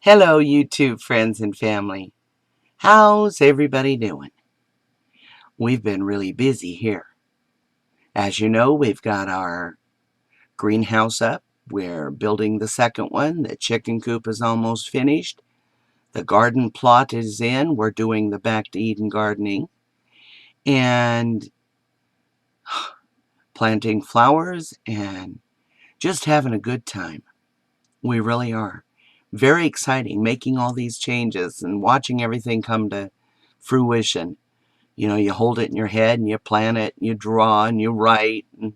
Hello, YouTube friends and family. How's everybody doing? We've been really busy here. As you know, we've got our greenhouse up. We're building the second one. The chicken coop is almost finished. The garden plot is in. We're doing the Back to Eden gardening. And planting flowers and just having a good time. We really are. Very exciting, making all these changes and watching everything come to fruition. You know, you hold it in your head and you plan it, and you draw and you write and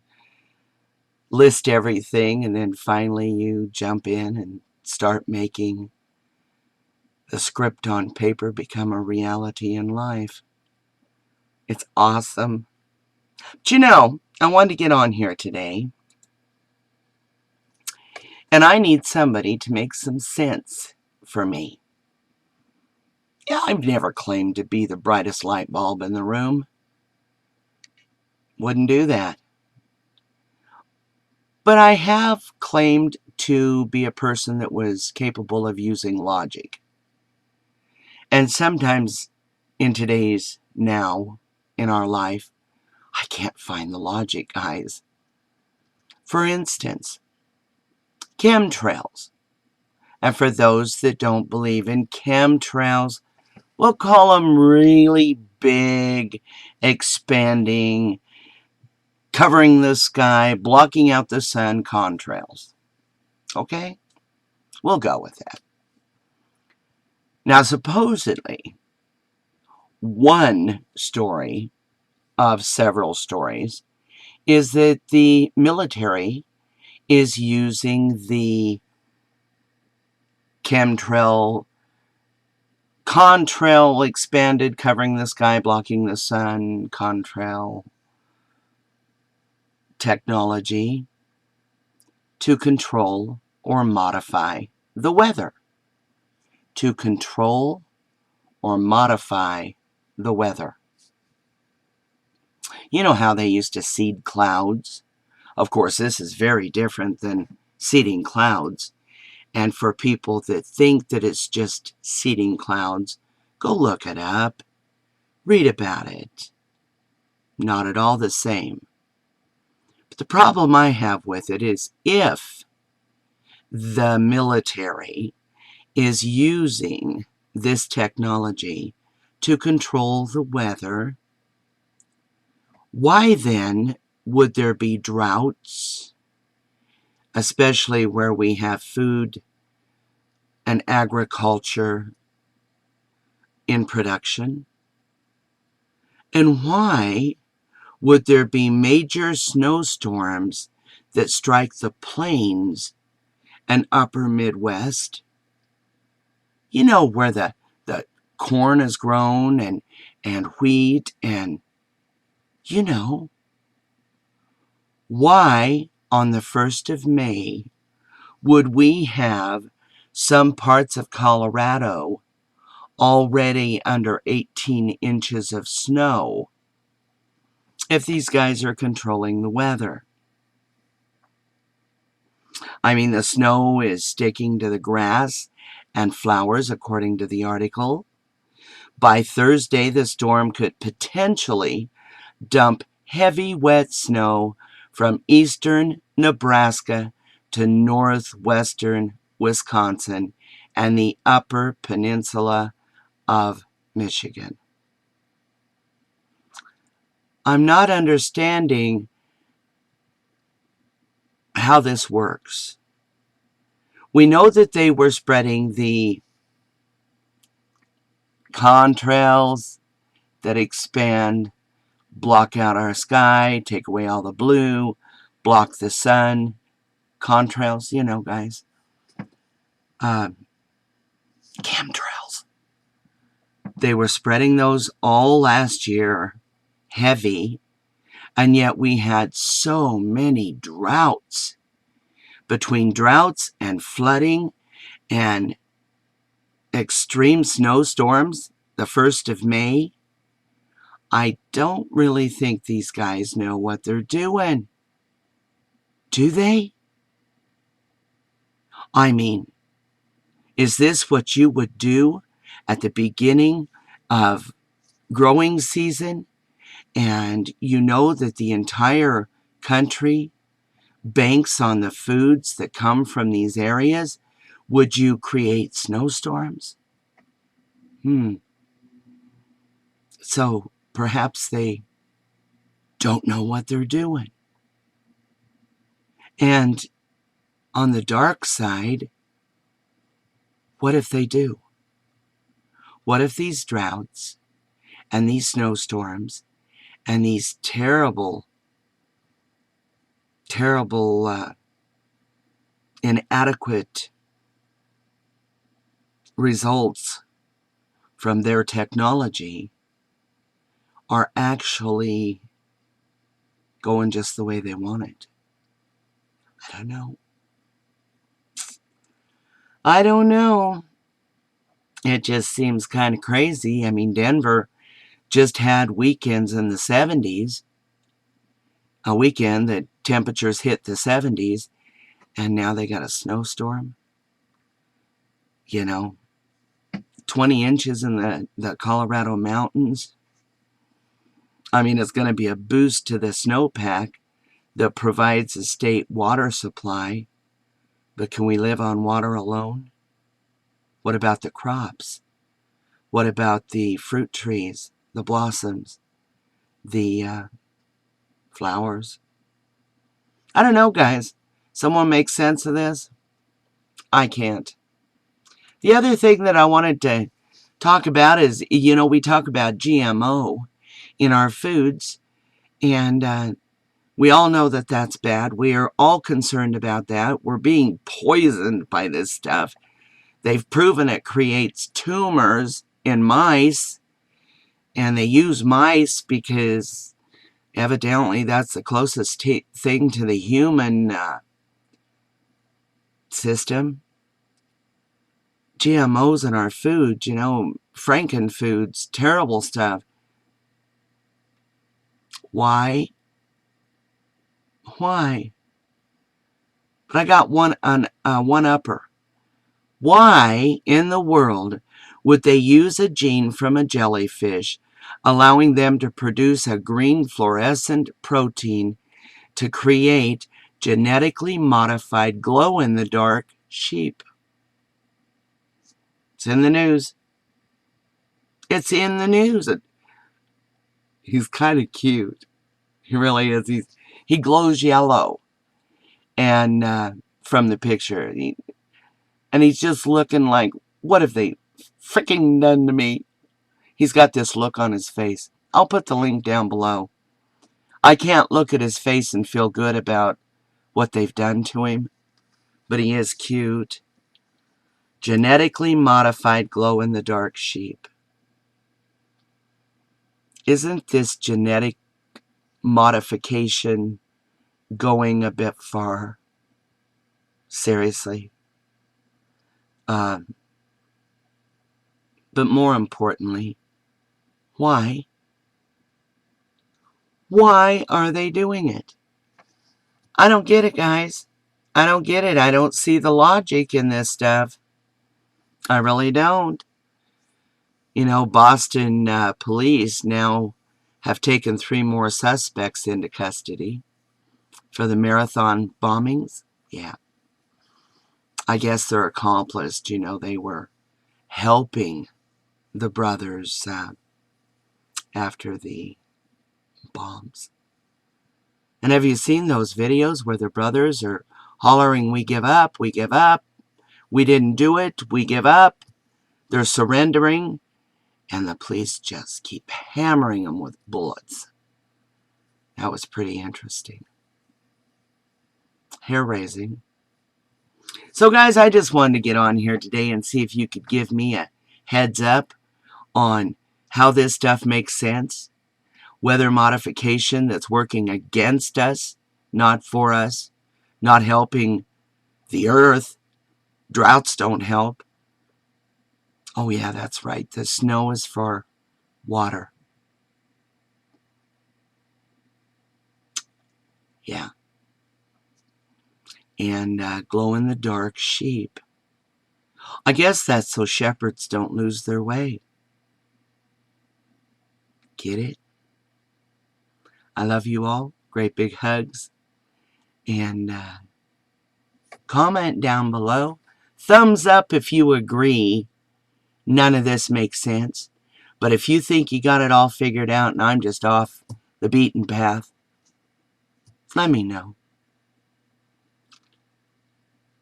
list everything, and then finally you jump in and start making the script on paper become a reality in life. It's awesome. But you know, I wanted to get on here today, and I need somebody to make some sense for me. Yeah, I've never claimed to be the brightest light bulb in the room. Wouldn't do that. But I have claimed to be a person that was capable of using logic. And sometimes in today's now, in our life, I can't find the logic, guys. For instance, chemtrails. And for those that don't believe in chemtrails, we'll call them really big, expanding, covering the sky, blocking out the sun contrails. Okay? We'll go with that. Now, supposedly, one story of several stories is that the military is using the chemtrail, contrail expanded, covering the sky, blocking the sun, contrail technology to control or modify the weather. To control or modify the weather. You know how they used to seed clouds? Of course, this is very different than seeding clouds. And for people that think that it's just seeding clouds, go look it up. Read about it. Not at all the same. But the problem I have with it is if the military is using this technology to control the weather, why then would there be droughts, especially where we have food and agriculture in production? And why would there be major snowstorms that strike the plains and upper Midwest? You know, where the corn is grown and wheat and, you know, why on the 1st of May would we have some parts of Colorado already under 18 inches of snow if these guys are controlling the weather? I mean, the snow is sticking to the grass and flowers, according to the article. By Thursday, the storm could potentially dump heavy, wet snow from eastern Nebraska to northwestern Wisconsin and the upper peninsula of Michigan. I'm not understanding how this works. We know that they were spreading the contrails that expand, block out our sky, take away all the blue, block the sun. Contrails, you know, guys. Chemtrails. They were spreading those all last year, heavy, and yet we had so many droughts. Between droughts and flooding and extreme snowstorms, the 1st of May, I don't really think these guys know what they're doing. Do they? I mean, Is this what you would do at the beginning of growing season? And you know that the entire country banks on the foods that come from these areas. Would you create snowstorms? So perhaps they don't know what they're doing. And on the dark side, what if they do? What if these droughts and these snowstorms and these terrible, inadequate results from their technology are actually going just the way they want it? I don't know. I don't know. It just seems kind of crazy. I mean, Denver just had weekends in the 70s, a weekend that temperatures hit the 70s, and now they got a snowstorm. 20 inches in the Colorado mountains. I mean, it's going to be a boost to the snowpack that provides a state water supply. But can we live on water alone? What about the crops? What about the fruit trees, the blossoms, the flowers? I don't know, guys. Someone make sense of this? I can't. The other thing that I wanted to talk about is, we talk about GMO in our foods, and we all know that that's bad. We are all concerned about that. We're being poisoned by this stuff. They've proven it creates tumors in mice, and they use mice because evidently that's the closest thing to the human system. GMOs in our food, frankenfoods, terrible stuff. Why? Why? But I got one upper. Why in the world would they use a gene from a jellyfish, allowing them to produce a green fluorescent protein to create genetically modified glow-in-the-dark sheep? It's in the news. It's in the news. He's kind of cute. He really is. He glows yellow, and from the picture, and he's just looking like, what have they freaking done to me? He's got this look on his face. I'll put the link down below. I can't look at his face and feel good about what they've done to him, but he is cute. Genetically modified glow-in-the-dark sheep. Isn't this genetic modification going a bit far? Seriously. But more importantly, why? Why are they doing it? I don't get it, guys. I don't get it. I don't see the logic in this stuff. I really don't. Boston police now have taken 3 more suspects into custody for the marathon bombings. Yeah. I guess they're accomplice. They were helping the brothers after the bombs. And have you seen those videos where the brothers are hollering, "We give up, we give up, we didn't do it, we give up"? They're surrendering, and the police just keep hammering them with bullets. That was pretty interesting. Hair-raising. So, guys, I just wanted to get on here today and see if you could give me a heads up on how this stuff makes sense. Weather modification that's working against us, not for us, not helping the earth. Droughts don't help. Oh, yeah, that's right. The snow is for water. Yeah. And glow-in-the-dark sheep. I guess that's so shepherds don't lose their way. Get it? I love you all. Great big hugs. And comment down below. Thumbs up if you agree. None of this makes sense. But if you think you got it all figured out and I'm just off the beaten path, let me know.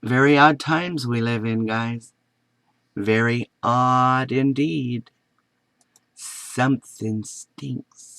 Very odd times we live in, guys. Very odd indeed. Something stinks.